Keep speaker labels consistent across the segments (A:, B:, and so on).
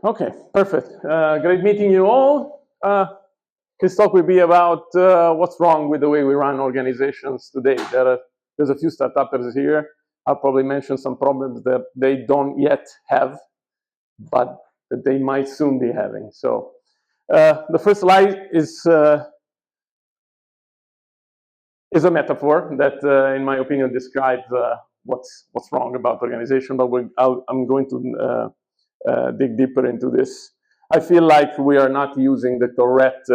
A: Okay, perfect. Great meeting you all. This talk will be about what's wrong with the way we run organizations today. There's a few startups here. I'll probably mention some problems that they don't yet have, but that they might soon be having. So the first slide is a metaphor that, in my opinion, describes what's wrong about organization. But I'm going to dig deeper into this. I feel like we are not using the correct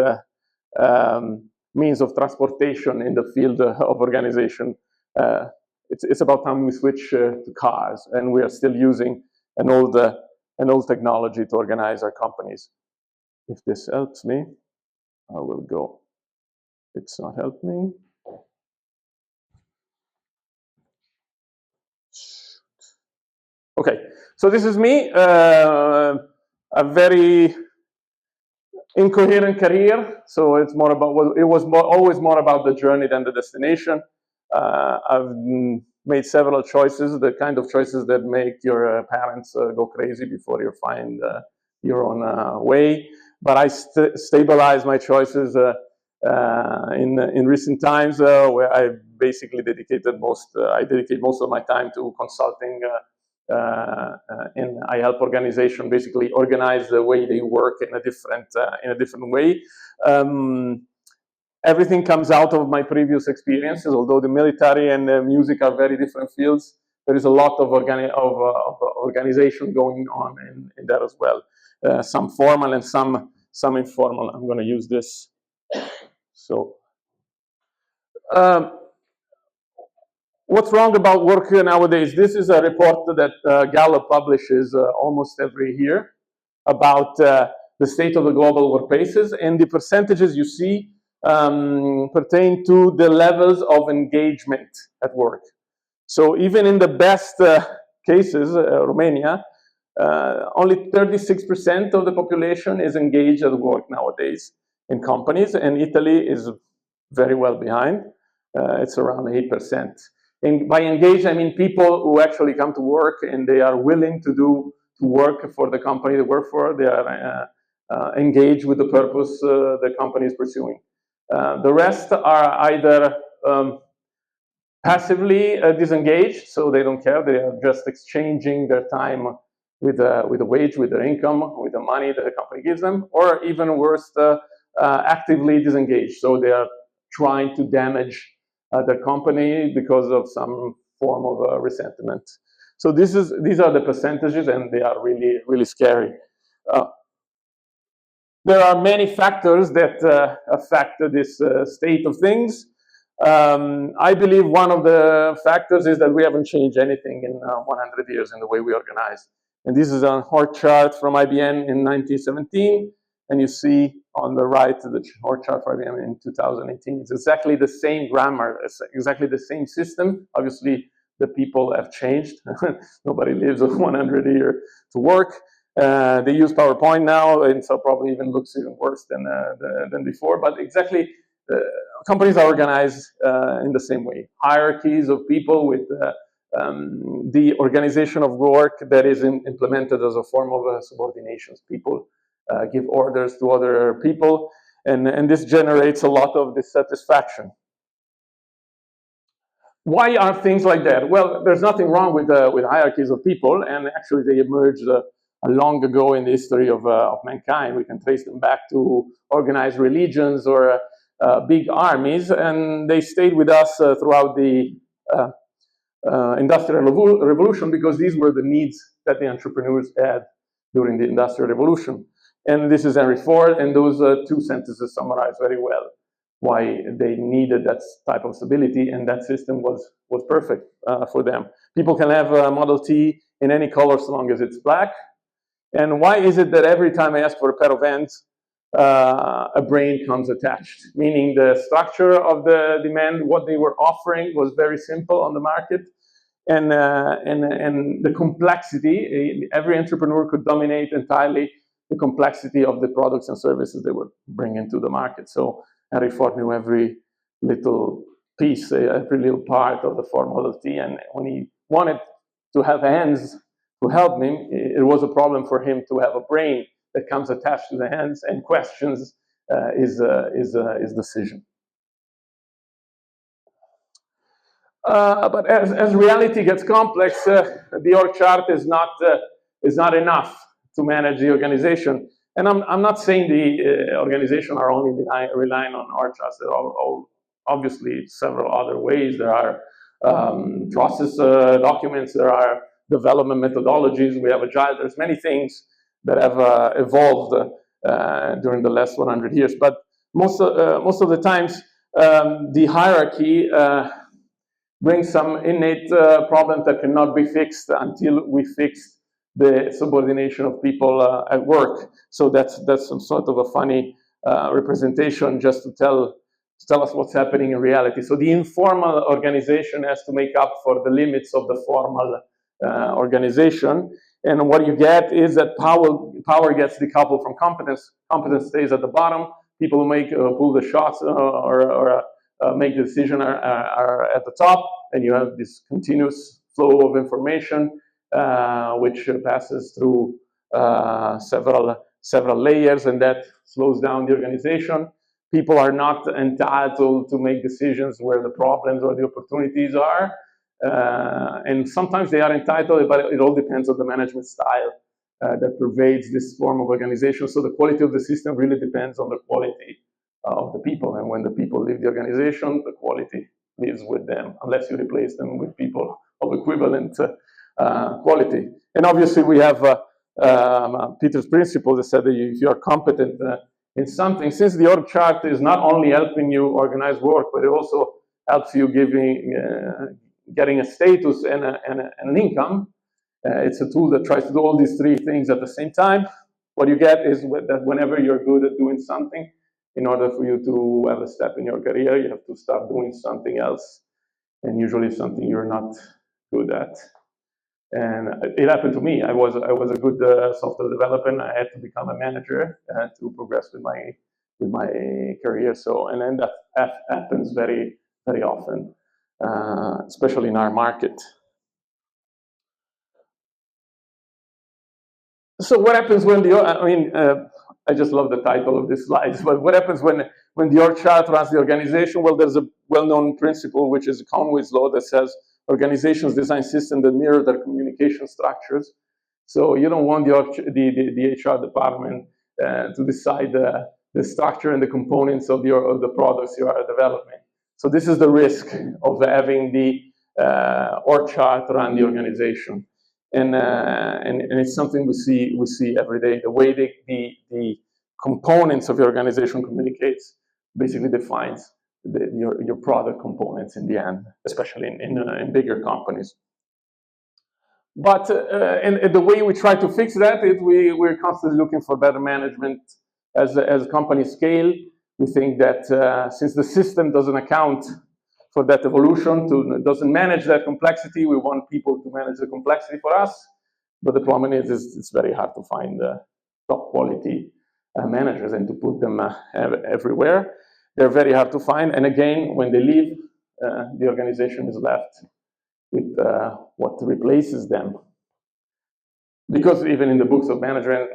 A: means of transportation in the field of organization. It's about time we switch to cars, and we are still using an old technology to organize our companies. If this helps me, I will go. It's not helping me. Okay, so this is me, a very incoherent career. So it's more about always more about the journey than the destination. I've made several choices, the kind of choices that make your parents go crazy before you find your own way. But I stabilized my choices in recent times, where I basically dedicate most of my time to consulting. And I help organizations basically organize the way they work in a different way. Everything comes out of my previous experiences. Although the military and the music are very different fields, there is a lot of organization going on in that as well. Some formal and some informal. I'm going to use this. So. What's wrong about work nowadays? This is a report that Gallup publishes almost every year about the state of the global workplaces, and the percentages you see pertain to the levels of engagement at work. So even in the best cases, Romania, only 36% of the population is engaged at work nowadays in companies, and Italy is very well behind. It's around 8%. And by engaged, I mean people who actually come to work and they are willing to work for the company they work for. They are engaged with the purpose the company is pursuing. The rest are either passively disengaged, so they don't care. They are just exchanging their time with a wage, with their income, with the money that the company gives them, or even worse, actively disengaged. So they are trying to damage the company because of some form of resentment. So these are the percentages, and they are really, really scary. There are many factors that affect this state of things. I believe one of the factors is that we haven't changed anything in 100 years in the way we organize. And this is a org chart from IBM in 1917. And you see on the right the org chart for IBM in 2018. It's exactly the same grammar, it's exactly the same system. Obviously, the people have changed. Nobody lives 100 years to work. They use PowerPoint now, and so probably even looks even worse than before. But exactly, companies are organized in the same way. Hierarchies of people with the organization of work that is implemented as a form of subordination. People give orders to other people, and this generates a lot of dissatisfaction. Why are things like that? Well, there's nothing wrong with hierarchies of people, and actually they emerged long ago in the history of mankind. We can trace them back to organized religions or big armies, and they stayed with us throughout the Industrial Revolution because these were the needs that the entrepreneurs had during the Industrial Revolution. And this is Henry Ford, and those two sentences summarize very well why they needed that type of stability, and that system was perfect for them. People can have a Model T in any color so long as it's black. And why is it that every time I ask for a pair of hands, a brain comes attached? Meaning the structure of the demand, what they were offering was very simple on the market, and the complexity, every entrepreneur could dominate entirely the complexity of the products and services they would bring into the market. So Henry Ford knew every little piece, every little part of the Ford Model T, and when he wanted to have hands to help him. It was a problem for him to have a brain that comes attached to the hands and questions his decision. But as reality gets complex, the org chart is not enough to manage the organization. And I'm not saying the organization are only relying on org charts. There are obviously several other ways. There are process documents. There are development methodologies. We have agile. There's many things that have evolved during the last 100 years. But most of the times, the hierarchy brings some innate problems that cannot be fixed until we fix the subordination of people at work. So that's some sort of a funny representation just to tell us what's happening in reality. So the informal organization has to make up for the limits of the formal organization. And what you get is that power gets decoupled from competence. Competence stays at the bottom. People who pull the shots or make the decision are at the top, and you have this continuous flow of information which passes through several layers, and that slows down the organization. People are not entitled to make decisions where the problems or the opportunities are, and sometimes they are entitled, but it all depends on the management style that pervades this form of organization. So the quality of the system really depends on the quality of the people, and when the people leave the organization, the quality lives with them, unless you replace them with people of equivalent quality. And obviously we have Peter's principle that said that if you are competent in something, since the org chart is not only helping you organize work, but it also helps you getting a status and an income. It's a tool that tries to do all these three things at the same time. What you get is that whenever you're good at doing something, in order for you to have a step in your career, you have to start doing something else, and usually something you're not good at. And it happened to me. I was a good software developer, and I had to become a manager to progress with my career. So, and then that happens very, very often, especially in our market. So what happens when I just love the title of this slide, but what happens when the org chart runs the organization? Well, there's a well-known principle, which is Conway's law, that says organizations design systems that mirror their communication structures. So you don't want the HR department to decide the structure and the components of the products you are developing. So this is the risk of having the org chart run the organization. And it's something we see every day. The way the components of your organization communicates basically defines your product components in the end, especially in bigger companies. But and the way we try to fix that is we're constantly looking for better management as companies scale. We think that since the system doesn't account for that evolution, doesn't manage that complexity, we want people to manage the complexity for us. But the problem is it's very hard to find top quality managers and to put them everywhere. They're very hard to find. And again, when they leave, the organization is left with what replaces them. Because even in the books of management,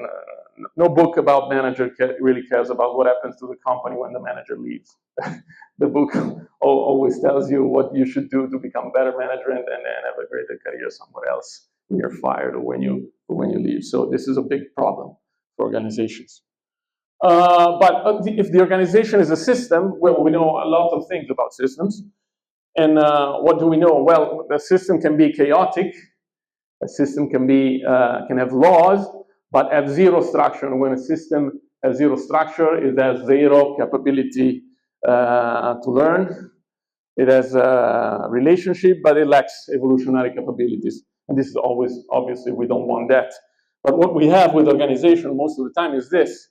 A: no book about manager really cares about what happens to the company when the manager leaves. The book always tells you what you should do to become a better manager and have a greater career somewhere else when you're fired or when you leave. So this is a big problem for organizations. But if the organization is a system, well, we know a lot of things about systems. And what do we know? Well, the system can be chaotic. A system can have laws, but have zero structure. And when a system has zero structure, it has zero capability to learn. It has a relationship, but it lacks evolutionary capabilities. And this is always, obviously, we don't want that. But what we have with organization most of the time is this.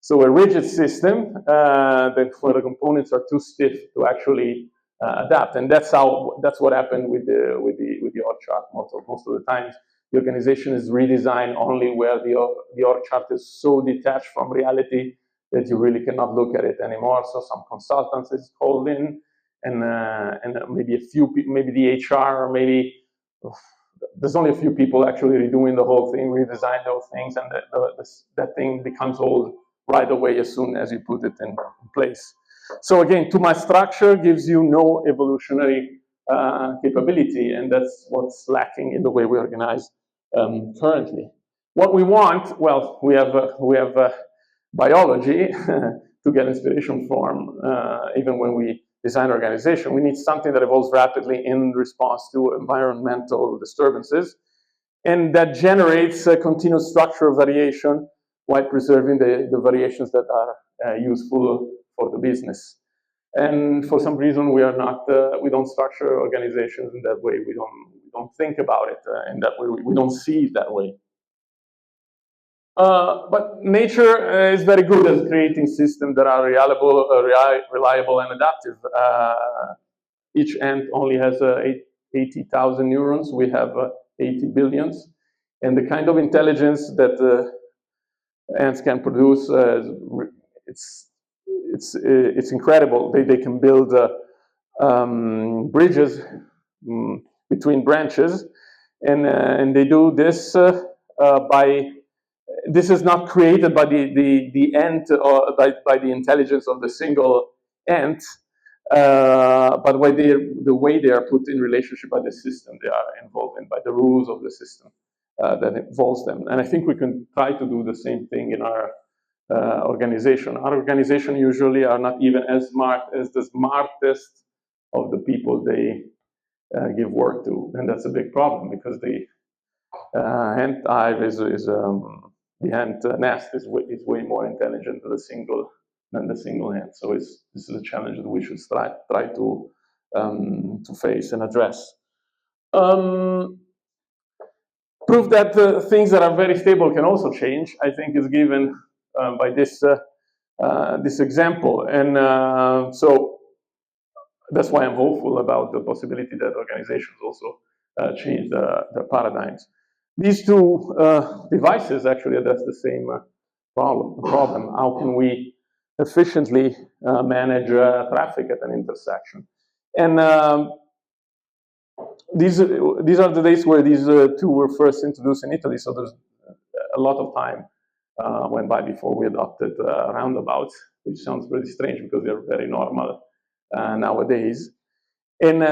A: So a rigid system where the components are too stiff to actually adapt, and that's what happened with the org chart. Most of the times, the organization is redesigned only where the org chart is so detached from reality that you really cannot look at it anymore. So some consultants is called in, and maybe a few people, maybe the HR, or maybe there's only a few people actually redoing the whole thing, redesign those things, and that thing becomes old right away as soon as you put it in place. So again, too much structure gives you no evolutionary capability, and that's what's lacking in the way we organize currently. What we want, well, we have biology to get inspiration from, even when we design organization. We need something that evolves rapidly in response to environmental disturbances, and that generates a continuous structural variation while preserving the variations that are useful for the business. And for some reason, we are not, we don't structure organizations in that way. We don't think about it in that way. We don't see it that way. But nature is very good at creating systems that are reliable and adaptive. Each ant only has 80,000 neurons. We have 80 billions. And the kind of intelligence that ants can produce, it's incredible. They can build bridges between branches, and they do this by. This is not created by the ant or by the intelligence of the single ant, but by the way they are put in relationship by the system they are involved in, by the rules of the system that involves them. And I think we can try to do the same thing in our organization. Our organization usually are not even as smart as the smartest of the people they give work to, and that's a big problem because the ant hive is the ant nest is way more intelligent than the single ant. So this is a challenge that we should try to face and address. Proof that things that are very stable can also change, I think, is given by this example, and so that's why I'm hopeful about the possibility that organizations also change their paradigms. These two devices actually address the same problem. How can we efficiently manage traffic at an intersection? And these are the days where these two were first introduced in Italy, so there's a lot of time went by before we adopted roundabouts, which sounds pretty strange because they're very normal nowadays. And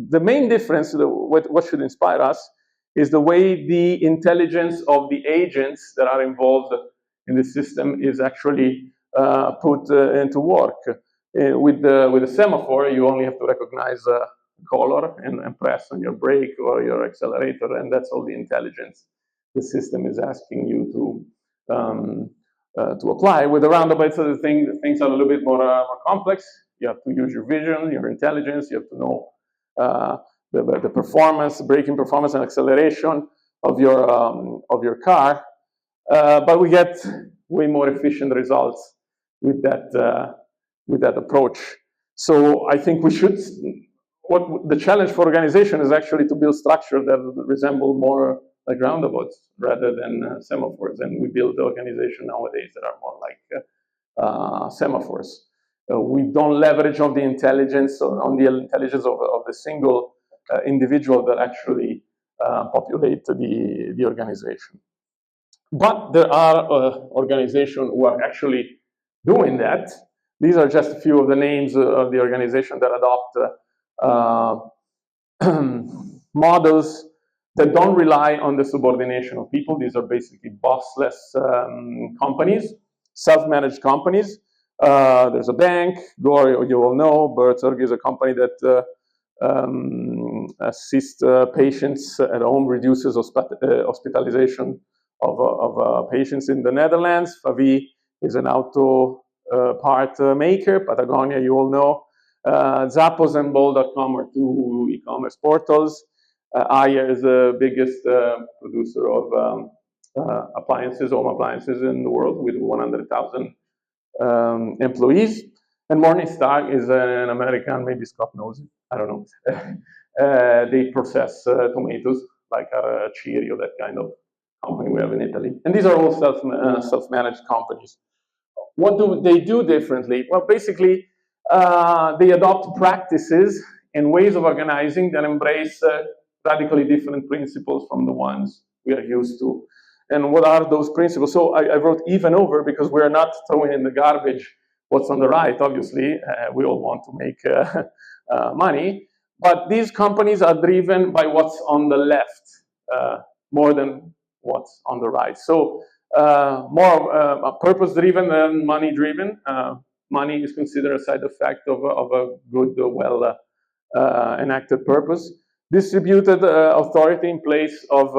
A: the main difference, what should inspire us, is the way the intelligence of the agents that are involved in the system is actually put into work. With the semaphore, you only have to recognize color and press on your brake or your accelerator, and that's all the intelligence the system is asking you to apply. With the roundabouts, things are a little bit more complex. You have to use your vision, your intelligence. You have to know the performance, braking performance, and acceleration of your car. But we get way more efficient results with that approach. So I think we should. What the challenge for organization is actually to build structure that resemble more like roundabouts rather than semaphores. And we build organization nowadays that are more like semaphores. We don't leverage on the intelligence of the single individual that actually populate the organization. But there are organizations who are actually doing that. These are just a few of the names of the organization that adopt models that don't rely on the subordination of people. These are basically bossless companies, self-managed companies. There's a bank, Gore, you all know. Bertzerg is a company that assists patients at home, reduces hospitalization of patients in the Netherlands. Favi is an auto part maker. Patagonia, you all know. Zappos and Bol.com are two e-commerce portals. Aya is the biggest producer of appliances, home appliances in the world with 100,000 employees. And Morningstar is an American, maybe Scott knows it, I don't know. They process tomatoes like a Cheerio, that kind of company we have in Italy. And these are all self-managed companies. What do they do differently? Well, basically, they adopt practices and ways of organizing that embrace radically different principles from the ones we are used to. And what are those principles? So I wrote even over because we're not throwing in the garbage what's on the right, obviously. We all want to make money. But these companies are driven by what's on the left more than what's on the right. So more purpose-driven than money-driven. Money is considered a side effect of a good, well enacted purpose. Distributed authority in place of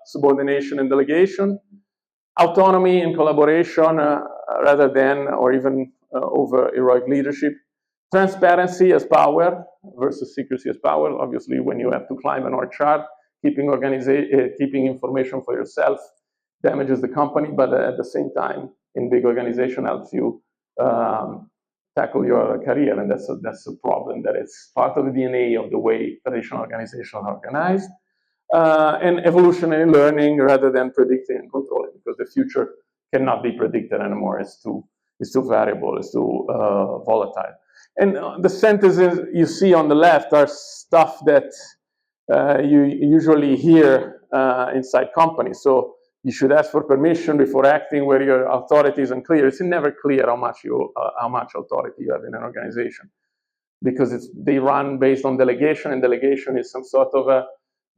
A: subordination and delegation. Autonomy and collaboration rather than or even over heroic leadership. Transparency as power versus secrecy as power. Obviously, when you have to climb an org chart, keeping information for yourself damages the company, but at the same time, in big organization, helps you tackle your career, and that's a problem that it's part of the DNA of the way traditional organizations are organized. And evolutionary learning rather than predicting and controlling, because the future cannot be predicted anymore. It's too variable, it's too volatile. And the sentences you see on the left are stuff that you usually hear inside companies. So you should ask for permission before acting where your authority is unclear. It's never clear how much authority you have in an organization, because they run based on delegation, and delegation is some sort of a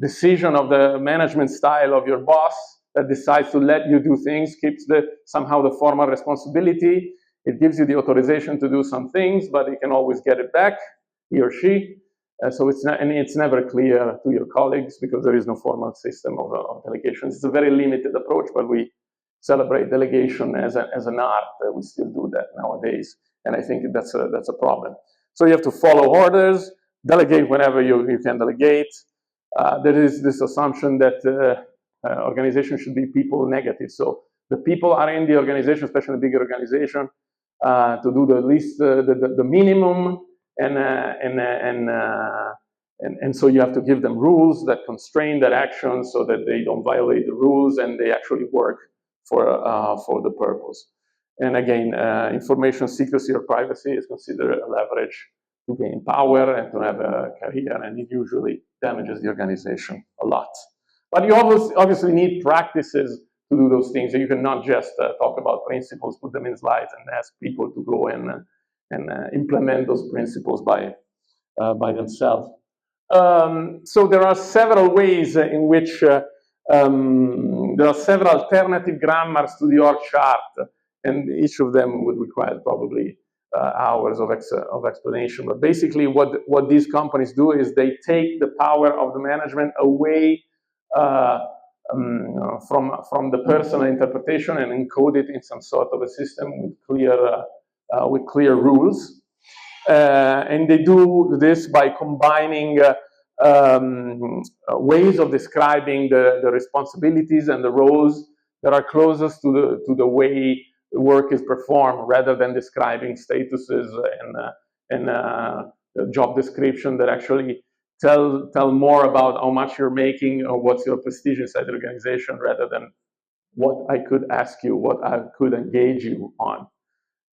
A: decision of the management style of your boss that decides to let you do things, keeps somehow the formal responsibility. It gives you the authorization to do some things, but you can always get it back, he or she. So it's never clear to your colleagues because there is no formal system of delegation. It's a very limited approach, but we celebrate delegation as an art. We still do that nowadays, and I think that's a problem. So you have to follow orders, delegate whenever you can delegate. There is this assumption that organization should be people negative. So the people are in the organization, especially a bigger organization, to do the least, the minimum, and so you have to give them rules that constrain their actions so that they don't violate the rules and they actually work for the purpose. And again, information secrecy or privacy is considered a leverage to gain power and to have a career, and it usually damages the organization a lot. But you obviously need practices to do those things. So you cannot just talk about principles, put them in slides, and ask people to go and implement those principles by themselves. So there are several ways in which there are several alternative grammars to the org chart, and each of them would require probably hours of explanation. But basically what these companies do is they take the power of the management away from the personal interpretation and encode it in some sort of a system with clear rules. And they do this by combining ways of describing the responsibilities and the roles that are closest to the way the work is performed, rather than describing statuses and job description that actually tell more about how much you're making or what's your prestige inside the organization, rather than what I could ask you, what I could engage you on.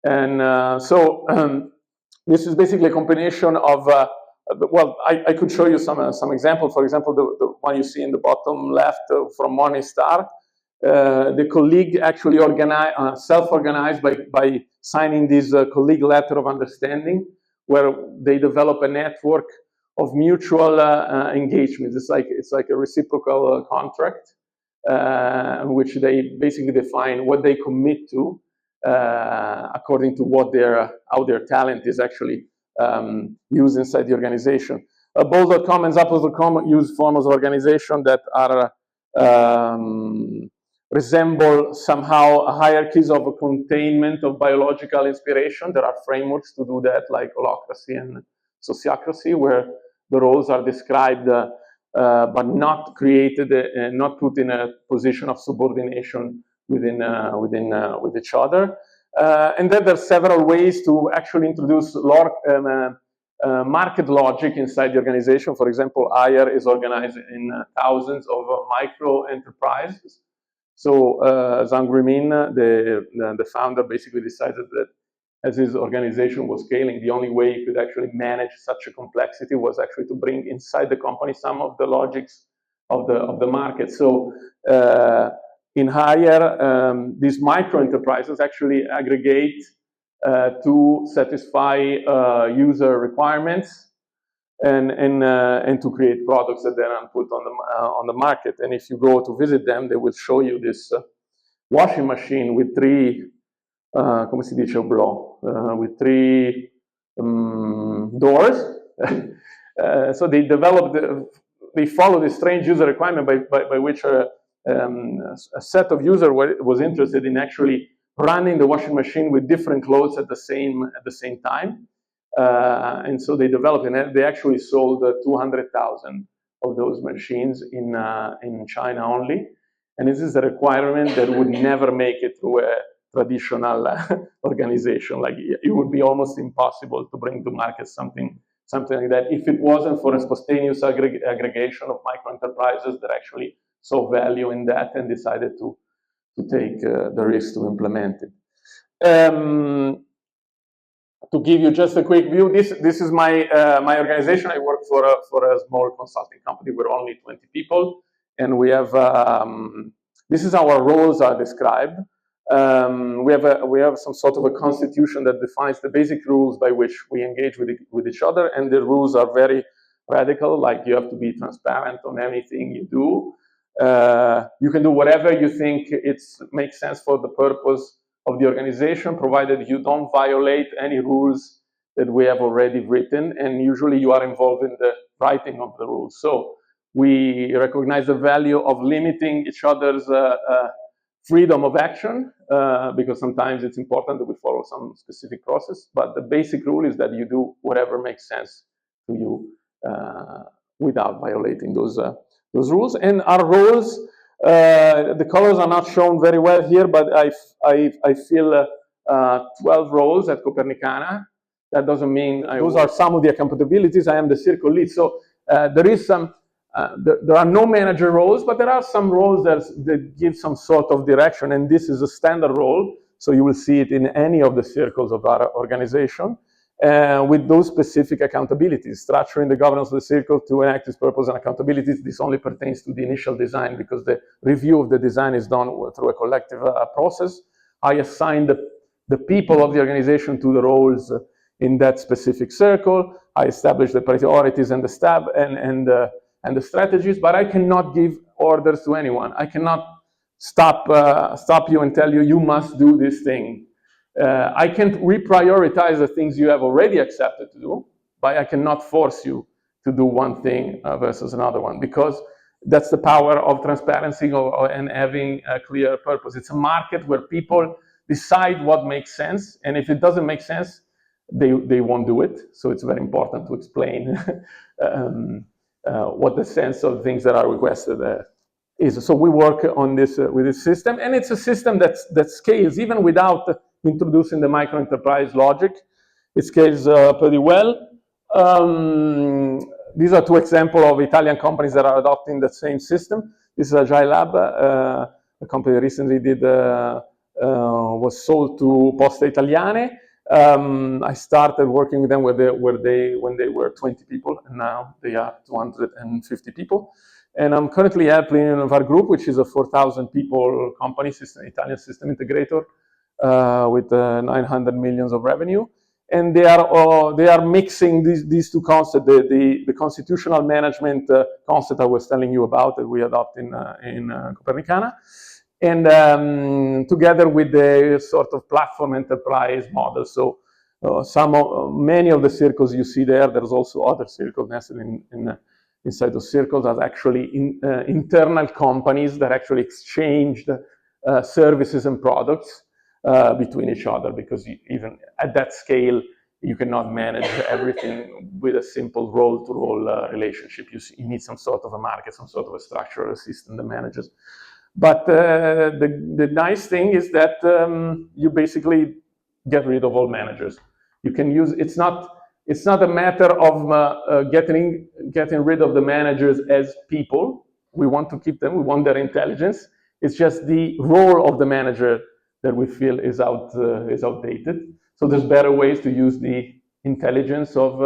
A: And this is basically a combination of, well, I could show you some examples. For example, the one you see in the bottom left from Morningstar. The colleague actually self-organized by signing this colleague letter of understanding, where they develop a network of mutual engagement. It's like a reciprocal contract in which they basically define what they commit to according to how their talent is actually used inside the organization. Bol.com and Zappos.com use forms of organization that are resemble somehow hierarchies of containment of biological inspiration. There are frameworks to do that, like holacracy and sociocracy, where the roles are described but not created, not put in a position of subordination with each other. And then there are several ways to actually introduce market logic inside the organization. For example, hire is organized in thousands of micro enterprises. So Zhang Ruimin, the founder, basically decided that as his organization was scaling, the only way he could actually manage such a complexity was actually to bring inside the company some of the logics of the market. So in Hire, these micro enterprises actually aggregate to satisfy user requirements and to create products that then are put on the market. And if you go to visit them, they will show you this washing machine with three, come si dice, with three doors. So they developed, they follow this strange user requirement by which a set of users was interested in actually running the washing machine with different clothes at the same time. And so they developed, and they actually sold 200,000 of those machines in China only. And this is a requirement that would never make it through a traditional organization. Like, it would be almost impossible to bring to market something like that if it wasn't for a spontaneous aggregation of micro enterprises that actually saw value in that and decided to take the risk to implement it. To give you just a quick view, this is my organization. I work for a small consulting company. We're only 20 people, and we have this is our roles are described. We have some sort of a constitution that defines the basic rules by which we engage with each other, and the rules are very radical. Like, you have to be transparent on anything you do. You can do whatever you think makes sense for the purpose of the organization, provided you don't violate any rules that we have already written, and usually you are involved in the writing of the rules. So we recognize the value of limiting each other's freedom of action, because sometimes it's important that we follow some specific process, but the basic rule is that you do whatever makes sense to you without violating those rules. And our roles, the colors are not shown very well here, but I fill 12 roles at Copernicana. That doesn't mean those are some of the accountabilities. I am the circle lead. So there is some, there are no manager roles, but there are some roles that give some sort of direction, and this is a standard role. So you will see it in any of the circles of our organization. With those specific accountabilities, structuring the governance of the circle to enact its purpose and accountabilities. This only pertains to the initial design, because the review of the design is done through a collective process. I assign the people of the organization to the roles in that specific circle. I establish the priorities and the staff and the strategies, but I cannot give orders to anyone. I cannot stop you and tell you, you must do this thing. I can reprioritize the things you have already accepted to do, but I cannot force you to do one thing versus another one, because that's the power of transparency and having a clear purpose. It's a market where people decide what makes sense, and if it doesn't make sense, they won't do it. So it's very important to explain what the sense of things that are requested is. So we work on this with this system, and it's a system that scales even without introducing the micro enterprise logic. It scales pretty well. These are two examples of Italian companies that are adopting the same system. This is Agile Lab, a company that recently was sold to Poste Italiane. I started working with them when they were 20 people, and now they are 250 people. And I'm currently helping Innovar Group, which is a 4,000 people company, Italian system integrator, with 900 millions of revenue. And they are mixing these two concepts, the constitutional management concept I was telling you about that we adopt in Copernicana, and together with the sort of platform enterprise model. So many of the circles you see there's also other circles nested inside those circles as actually internal companies that actually exchanged services and products between each other, because even at that scale, you cannot manage everything with a simple role-to-role relationship. You need some sort of a market, some sort of a structural system that manages. But the nice thing is that you basically get rid of all managers. You can use, it's not a matter of getting rid of the managers as people. We want to keep them, we want their intelligence. It's just the role of the manager that we feel is outdated. So there's better ways to use the intelligence of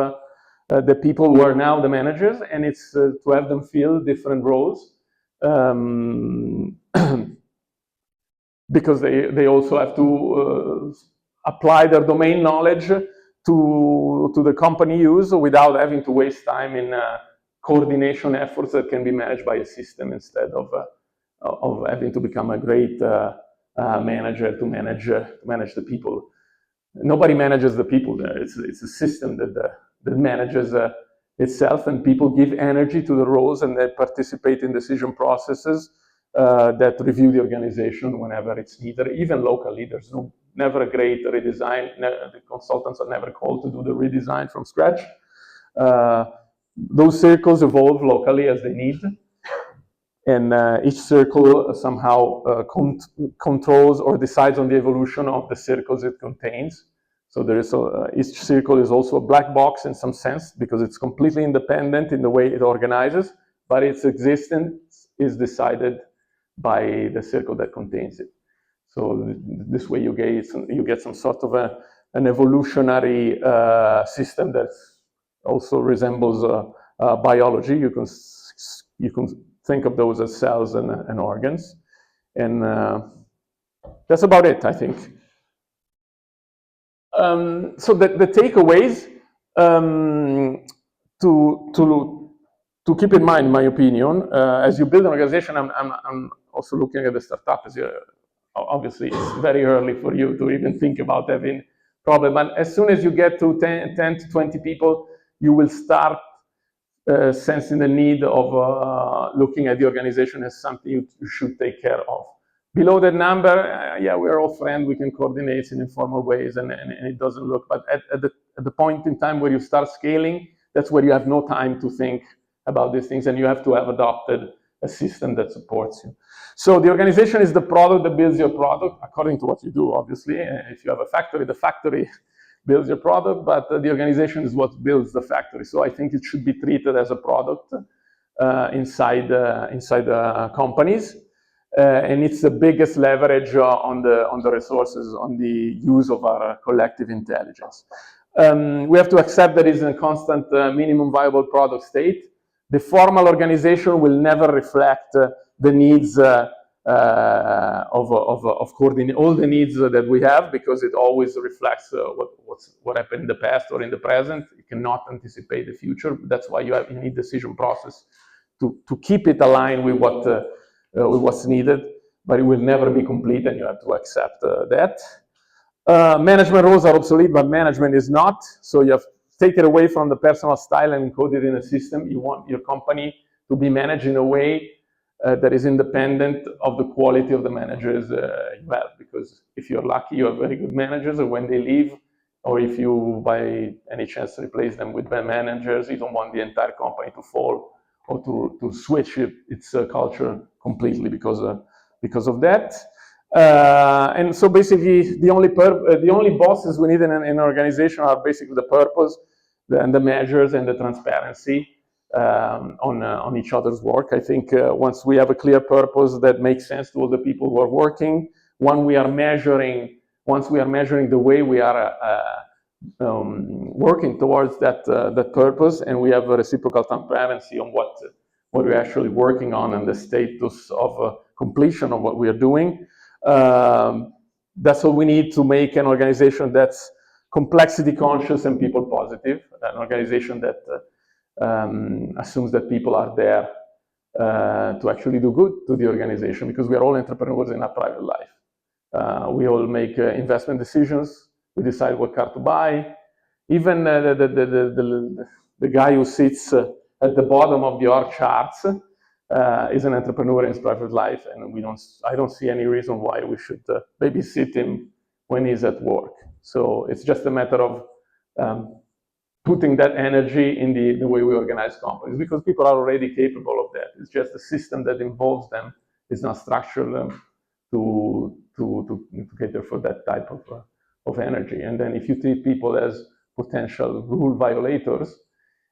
A: the people who are now the managers, and it's to have them fill different roles. Because they also have to apply their domain knowledge to the company use without having to waste time in coordination efforts that can be managed by a system instead of having to become a great manager to manage the people. Nobody manages the people there. It's a system that manages itself, and people give energy to the roles and they participate in decision processes that review the organization whenever it's needed, even locally. There's never a great redesign. The consultants are never called to do the redesign from scratch. Those circles evolve locally as they need, and each circle somehow controls or decides on the evolution of the circles it contains. So there is each circle is also a black box in some sense, because it's completely independent in the way it organizes, but its existence is decided by the circle that contains it. So this way you get some sort of an evolutionary system that also resembles biology. You can think of those as cells and organs, and that's about it, I think. So the takeaways to keep in mind, in my opinion, as you build an organization, I'm also looking at the startup. Obviously, it's very early for you to even think about having problem. But as soon as you get to 10 to 20 people, you will start sensing the need of looking at the organization as something you should take care of. Below that number, yeah, we're all friends, we can coordinate in informal ways, and it doesn't look, but at the point in time where you start scaling, that's where you have no time to think about these things, and you have to have adopted a system that supports you. So the organization is the product that builds your product, according to what you do, obviously. If you have a factory, the factory builds your product, but the organization is what builds the factory. So I think it should be treated as a product inside companies. And it's the biggest leverage on the resources, on the use of our collective intelligence. We have to accept that it's a constant minimum viable product state. The formal organization will never reflect the needs of coordinating all the needs that we have, because it always reflects what happened in the past or in the present. It cannot anticipate the future. That's why you need decision process to keep it aligned with what's needed, but it will never be complete, and you have to accept that. Management roles are obsolete, but management is not. So you have to take it away from the personal style and encode it in a system. You want your company to be managed in a way that is independent of the quality of the managers you have. Because if you're lucky, you have very good managers, and when they leave, or if you by any chance replace them with bad managers, you don't want the entire company to fall or to switch its culture completely because of that. And so basically, the only bosses we need in an organization are basically the purpose, and the measures, and the transparency on each other's work. I think once we have a clear purpose that makes sense to all the people who are working, once we are measuring the way we are working towards that purpose, and we have a reciprocal transparency on what we're actually working on and the status of completion of what we are doing. That's what we need to make an organization that's complexity conscious and people positive, an organization that assumes that people are there to actually do good to the organization, because we are all entrepreneurs in our private life. We all make investment decisions. We decide what car to buy. Even the guy who sits at the bottom of the org charts is an entrepreneur in his private life, and I don't see any reason why we should babysit him when he's at work. So it's just a matter of putting that energy in the way we organize companies, because people are already capable of that. It's just a system that involves them. It's not structured to cater for that type of energy. And then if you treat people as potential rule violators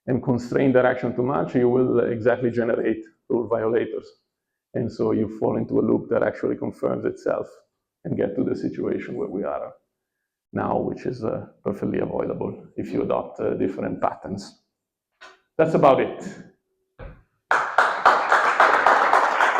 A: and constrain their action too much, you will exactly generate rule violators. And so you fall into a loop that actually confirms itself and get to the situation where we are now, which is perfectly avoidable if you adopt different patterns. That's about it.